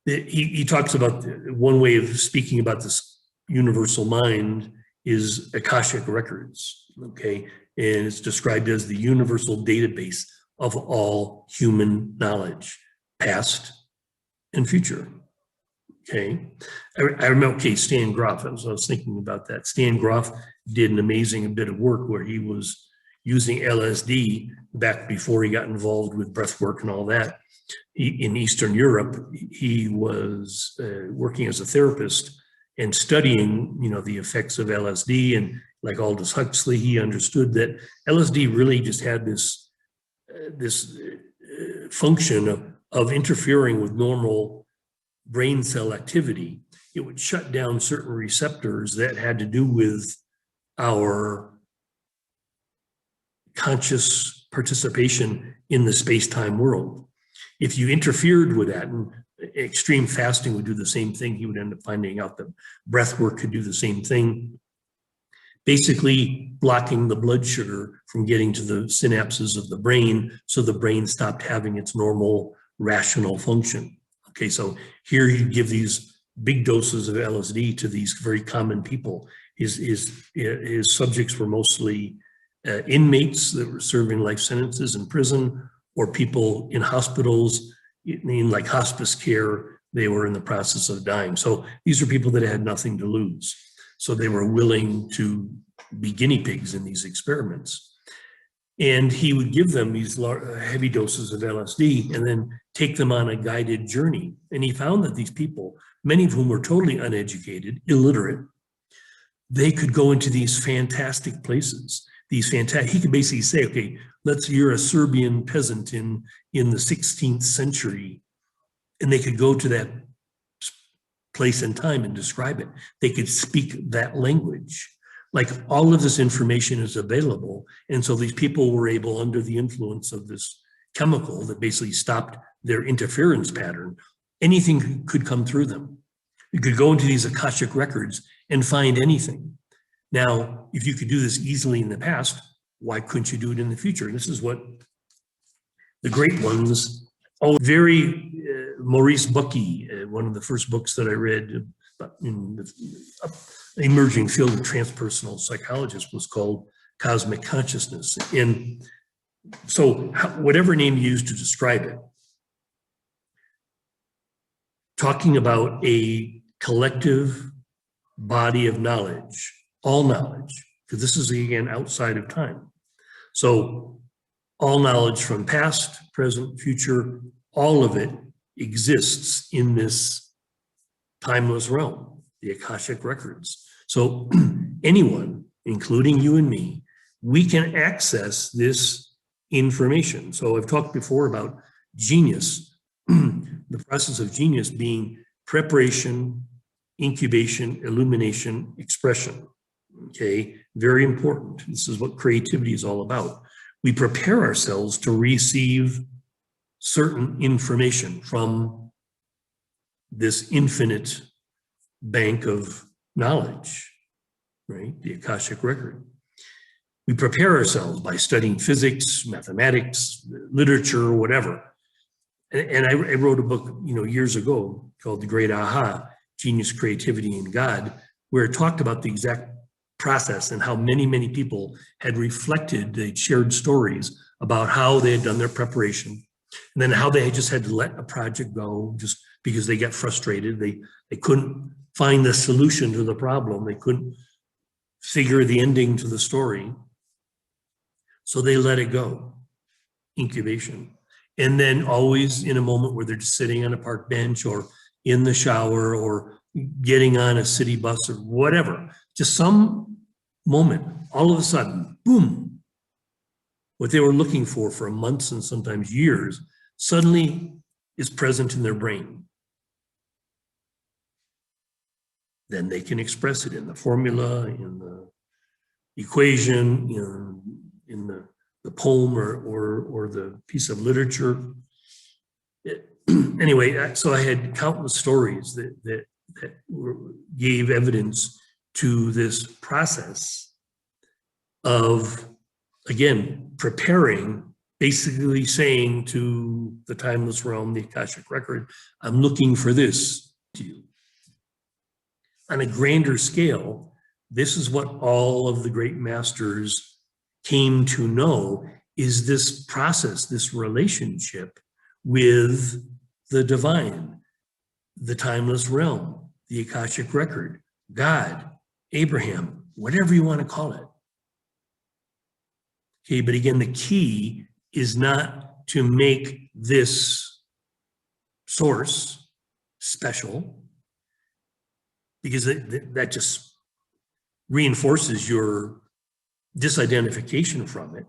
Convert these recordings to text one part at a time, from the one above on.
he talks about one way of speaking about this universal mind is Akashic records, okay? And it's described as the universal database of all human knowledge, past and future, okay? I remember, okay, Stan Grof, I was thinking about that. Stan Grof did an amazing bit of work where he was using LSD back before he got involved with breath work and all that. In Eastern Europe, he was working as a therapist and studying, the effects of LSD. And like Aldous Huxley, he understood that LSD really just had this function of interfering with normal brain cell activity. It would shut down certain receptors that had to do with our conscious participation in the space-time world. If you interfered with that, and extreme fasting would do the same thing, he would end up finding out that breath work could do the same thing, basically blocking the blood sugar from getting to the synapses of the brain, so the brain stopped having its normal rational function. Okay, so here you give these big doses of LSD to these very common people. His subjects were mostly inmates that were serving life sentences in prison, or people in hospitals, in like hospice care, they were in the process of dying. So these are people that had nothing to lose. So they were willing to be guinea pigs in these experiments. And he would give them these heavy doses of LSD and then take them on a guided journey. And he found that these people, many of whom were totally uneducated, illiterate, they could go into these fantastic places. He could basically say, okay, you're a Serbian peasant in the 16th century, and they could go to that place and time and describe it. They could speak that language. Like, all of this information is available. And so these people were able, under the influence of this chemical that basically stopped their interference pattern, anything could come through them. You could go into these Akashic records and find anything. Now, if you could do this easily in the past, why couldn't you do it in the future? And this is what the great ones, Maurice Bucke, one of the first books that I read in the emerging field of transpersonal psychologist, was called Cosmic Consciousness. And so whatever name you use to describe it, talking about a collective body of knowledge, all knowledge, because this is, again, outside of time. So all knowledge from past, present, future, all of it exists in this timeless realm, the Akashic records. So anyone, including you and me, we can access this information. So I've talked before about genius, the process of genius being preparation, incubation, illumination, expression. Okay, very important. This is what creativity is all about. We prepare ourselves to receive certain information from this infinite bank of knowledge, right? The Akashic record. We prepare ourselves by studying physics, mathematics, literature, whatever. And I wrote a book, years ago called The Great Aha, Genius, Creativity, and God, where it talked about the exact process and how many, many people had reflected, they shared stories about how they had done their preparation, and then how they just had to let a project go just because they got frustrated. They couldn't find the solution to the problem. They couldn't figure the ending to the story. So they let it go, incubation. And then always in a moment where they're just sitting on a park bench or in the shower or getting on a city bus or whatever, just some moment, all of a sudden, boom, what they were looking for months and sometimes years suddenly is present in their brain. Then they can express it in the formula, in the equation, in the poem or the piece of literature. Anyway, so I had countless stories that gave evidence to this process of, again, preparing basically saying to the timeless realm, the Akashic record, I'm looking for this to you. On a grander scale, this is what all of the great masters came to know, is this process, this relationship with the divine, the timeless realm, the Akashic record, God, Abraham, whatever you want to call it. Okay, but again, the key is not to make this source special, because that just reinforces your disidentification from it.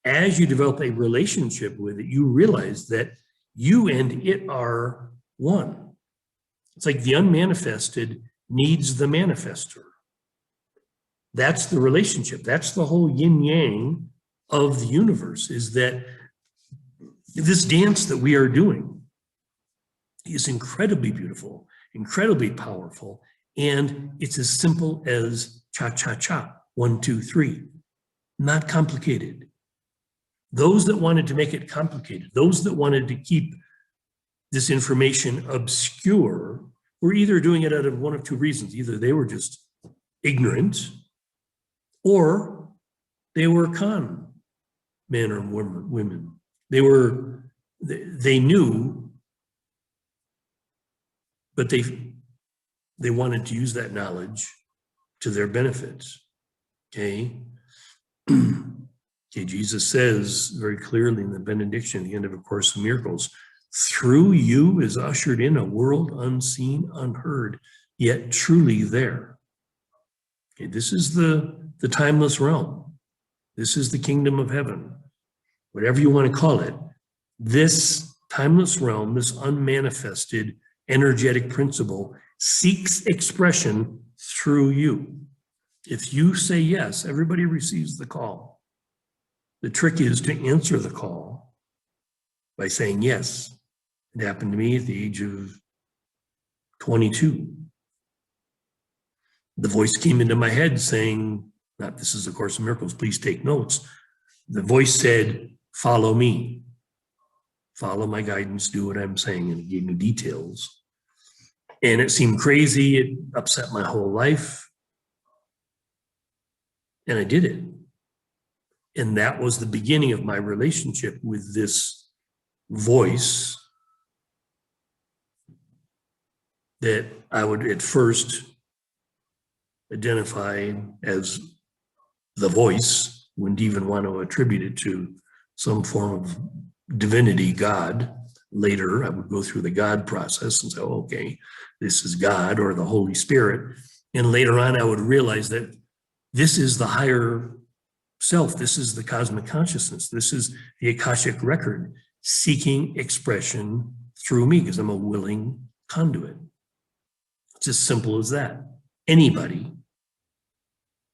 As you develop a relationship with it, you realize that you and it are one. It's like the unmanifested needs the manifester. That's the relationship. That's the whole yin yang of the universe, is that this dance that we are doing is incredibly beautiful, incredibly powerful, and it's as simple as cha-cha-cha, 1, 2, 3, not complicated. Those that wanted to make it complicated, those that wanted to keep this information obscure, were either doing it out of one of two reasons. Either they were just ignorant, or they were con men or women. They knew, but they wanted to use that knowledge to their benefits. Okay. Okay, Jesus says very clearly in the benediction at the end of A Course in Miracles, through you is ushered in a world unseen, unheard, yet truly there. Okay, this is the timeless realm. This is the kingdom of heaven. Whatever you want to call it, this timeless realm, this unmanifested energetic principle, seeks expression through you. If you say yes, everybody receives the call. The trick is to answer the call by saying yes. It happened to me at the age of 22. The voice came into my head saying, not this is A Course in Miracles, please take notes. The voice said, follow me. Follow my guidance, do what I'm saying, and it gave me details. And it seemed crazy, it upset my whole life. And I did it. And that was the beginning of my relationship with this voice that I would at first identify as the voice, wouldn't even want to attribute it to some form of divinity, God. Later, I would go through the God process and say, oh, okay, this is God or the Holy Spirit. And later on, I would realize that this is the higher self. This is the cosmic consciousness. This is the Akashic record seeking expression through me because I'm a willing conduit. It's as simple as that. Anybody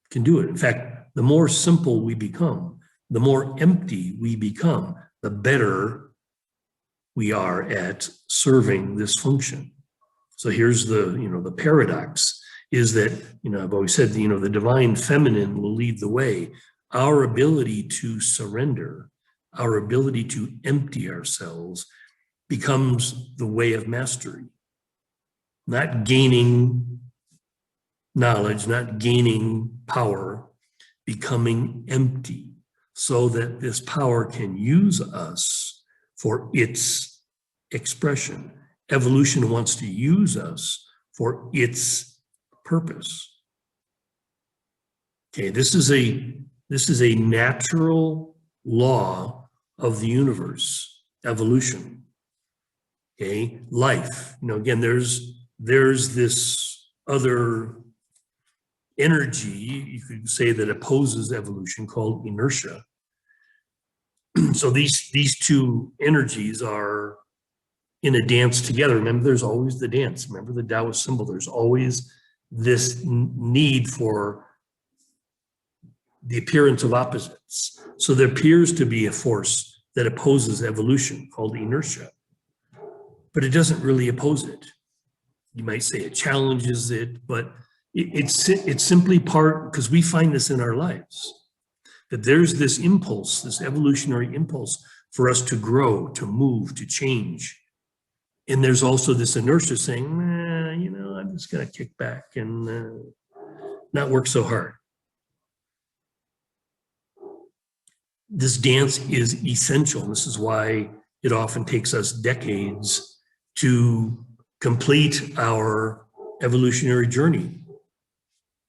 can do it. In fact, the more simple we become, the more empty we become, the better we are at serving this function. So here's the paradox is that, I've always said, the divine feminine will lead the way. Our ability to surrender, our ability to empty ourselves becomes the way of mastery. Not gaining knowledge, not gaining power, becoming empty so that this power can use us for its expression. Evolution wants to use us for its purpose. Okay, this is a natural law of the universe, evolution. Okay, life. Again, there's this other energy, you could say, that opposes evolution called inertia. So these two energies are in a dance together. Remember, there's always the dance. Remember the Taoist symbol. There's always this need for the appearance of opposites. So there appears to be a force that opposes evolution called inertia, but it doesn't really oppose it. You might say it challenges it, but it's simply part, because we find this in our lives. that there's this impulse, this evolutionary impulse for us to grow, to move, to change. And there's also this inertia saying, I'm just going to kick back and not work so hard. This dance is essential. This is why it often takes us decades to complete our evolutionary journey.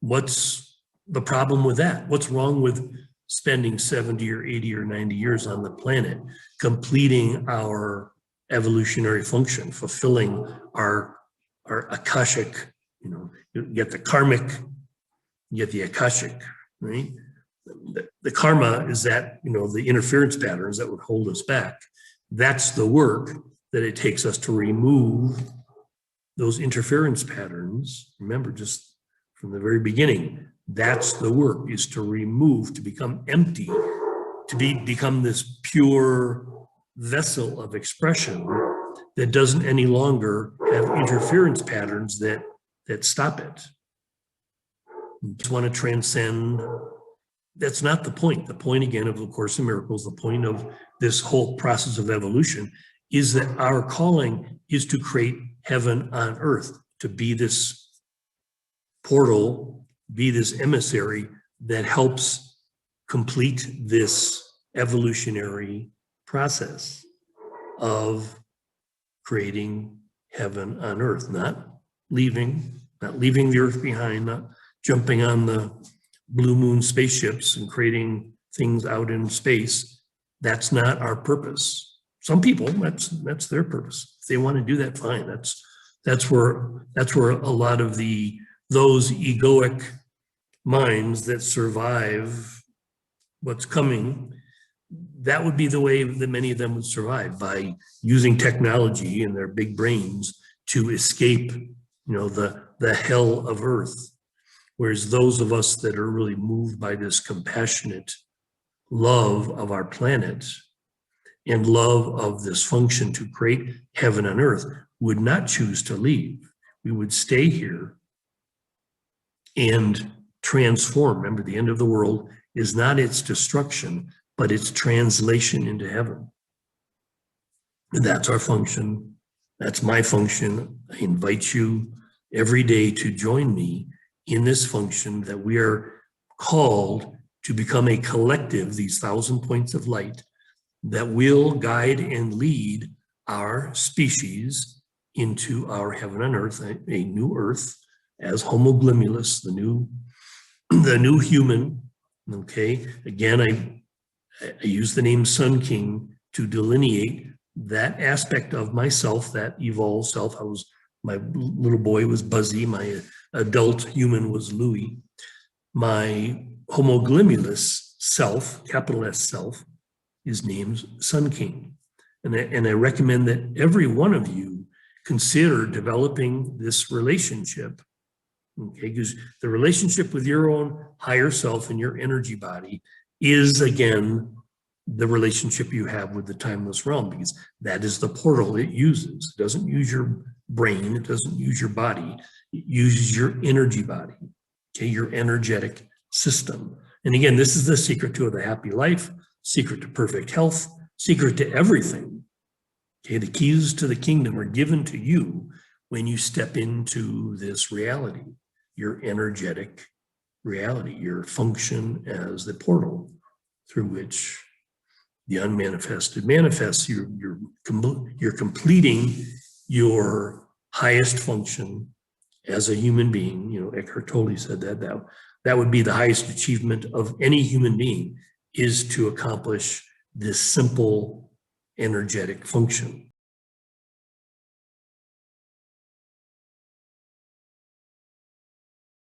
What's the problem with that? What's wrong with spending 70 or 80 or 90 years on the planet, completing our evolutionary function, fulfilling our Akashic, you get the karmic, you get the Akashic, right? The karma is that, the interference patterns that would hold us back. That's the work that it takes us to remove those interference patterns. Remember, just from the very beginning, that's the work, is to remove, to become empty, to become this pure vessel of expression that doesn't any longer have interference patterns that stop it. You just want to transcend. That's not the point. The point, again, of A Course in Miracles, the point of this whole process of evolution is that our calling is to create heaven on earth, to be this portal, be this emissary that helps complete this evolutionary process of creating heaven on earth, not leaving the earth behind, not jumping on the blue moon spaceships and creating things out in space. That's not our purpose. Some people, that's their purpose. If they want to do that, fine. That's where a lot of those egoic minds that survive what's coming, that would be the way that many of them would survive, by using technology and their big brains to escape, the hell of earth. Whereas those of us that are really moved by this compassionate love of our planet and love of this function to create heaven on earth would not choose to leave. We would stay here and transform. Remember, the end of the world is not its destruction, but its translation into heaven. And that's our function. That's my function. I invite you every day to join me in this function that we are called to become a collective, these 1,000 points of light, that will guide and lead our species into our heaven on earth, a new earth, as Homo glimiulus, the new human. Okay, again, I use the name Sun King to delineate that aspect of myself, that evolved self. My little boy was Buzzy, my adult human was Louis. My Homo glimiulus self, capital S self, is named Sun King. And I recommend that every one of you consider developing this relationship, okay? Because the relationship with your own higher self and your energy body is, again, the relationship you have with the timeless realm, because that is the portal it uses. It doesn't use your brain, it doesn't use your body, it uses your energy body, okay, your energetic system. And again, this is the secret to the happy life, secret to perfect health, secret to everything. Okay, the keys to the kingdom are given to you when you step into this reality, your energetic reality, your function as the portal through which the unmanifested manifests. You're completing your highest function as a human being. Eckhart Tolle said that would be the highest achievement of any human being, is to accomplish this simple energetic function.